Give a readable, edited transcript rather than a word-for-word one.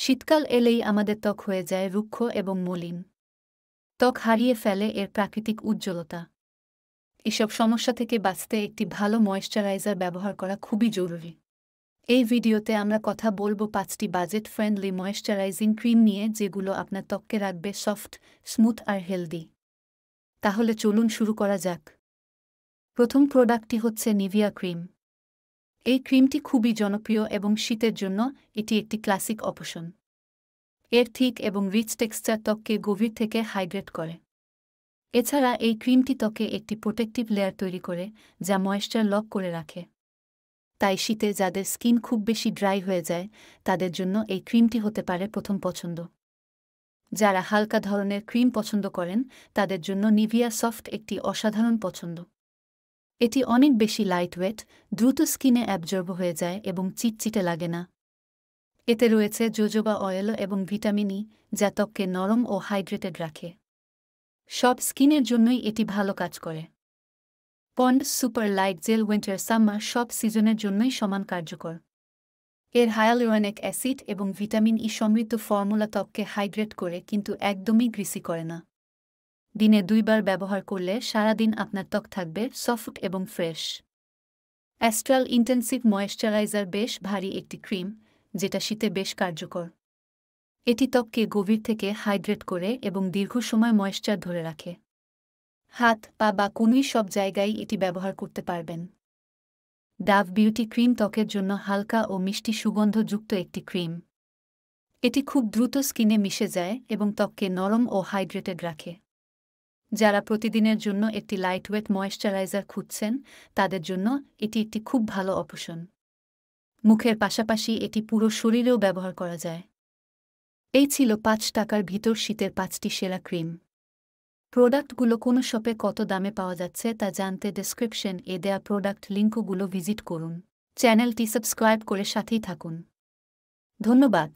শীতকাল এলেই আমাদের ত্বক হয়ে যায় রুক্ষ এবং মলিন। ত্বক হারিয়ে ফেলে এর প্রাকৃতিক উজ্জ্বলতা। এসব সমস্যা থেকে বাঁচতে একটি ভালো ময়েশ্চারাইজার ব্যবহার করা খুবই জরুরি। এই ভিডিওতে আমরা কথা বলবো 5টি বাজেট ফ্রেন্ডলি ময়েশ্চারাইজিং ক্রিম নিয়ে, যেগুলো আপনার ত্বককে রাখবে সফট, স্মুথ আর হেলদি। তাহলে চলুন শুরু করা যাক। প্রথম প্রোডাক্টটি হচ্ছে নিভিয়া ক্রিম। এই ক্রিমটি খুবই জনপ্রিয় এবং শীতের জন্য এটি একটি ক্লাসিক অপশন। এর থিক এবং রিচ টেক্সচার ত্বককে গভীর থেকে হাইড্রেট করে। এছাড়া এই ক্রিমটি ত্বকে একটি প্রোটেক্টিভ লেয়ার তৈরি করে, যা ময়েশ্চার লক করে রাখে। তাই শীতে যাদের স্কিন খুব বেশি ড্রাই হয়ে যায়, তাদের জন্য এই ক্রিমটি হতে পারে প্রথম পছন্দ। যারা হালকা ধরনের ক্রিম পছন্দ করেন, তাদের জন্য নিভিয়া সফট একটি অসাধারণ পছন্দ। এটি অনেক বেশি লাইটওয়েট, দ্রুত স্কিনে অ্যাবজর্ব হয়ে যায় এবং চিটচিটে লাগে না। এতে রয়েছে জোজোবা অয়েল এবং ভিটামিন ই, যা ত্বককে নরম ও হাইড্রেটেড রাখে। সব স্কিনের জন্যই এটি ভালো কাজ করে। Pond's super light gel winter summer সব সিজনের জন্যই সমান কার্যকর। এর হায়ালুরোনিক অ্যাসিড এবং ভিটামিন ই সমৃদ্ধ ফর্মুলা ত্বককে হাইড্রেট করে, কিন্তু একদমই গ্রিসি করে না। দিনে 2 বার ব্যবহার করলে সারাদিন আপনার ত্বক থাকবে সফট এবং ফ্রেশ। অ্যাস্ট্রাল ইন্টেন্সিভ ময়েশ্চারাইজার বেশ ভারী একটি ক্রিম, যেটা শীতে বেশ কার্যকর। এটি ত্বককে গভীর থেকে হাইড্রেট করে এবং দীর্ঘ সময় ময়েশ্চার ধরে রাখে। হাত, পা বা কনুই সব জায়গায় এটি ব্যবহার করতে পারবেন। ডাভ বিউটি ক্রিম ত্বকের জন্য হালকা ও মিষ্টি সুগন্ধযুক্ত একটি ক্রিম। এটি খুব দ্রুত স্কিনে মিশে যায় এবং ত্বককে নরম ও হাইড্রেটেড রাখে। যারা প্রতিদিনের জন্য একটি লাইটওয়েট ময়েশ্চারাইজার খুঁজছেন, তাদের জন্য এটি একটি খুব ভালো অপশন। মুখের পাশাপাশি এটি পুরো শরীরেও ব্যবহার করা যায়। এই ছিল 5 টাকার ভিতর শীতের 5টি সেরা ক্রিম। প্রোডাক্টগুলো কোন শপে কত দামে পাওয়া যাচ্ছে তা জানতে ডেসক্রিপশন এ দেয়া প্রোডাক্ট লিঙ্কগুলো ভিজিট করুন। চ্যানেলটি সাবস্ক্রাইব করে সাথেই থাকুন। ধন্যবাদ।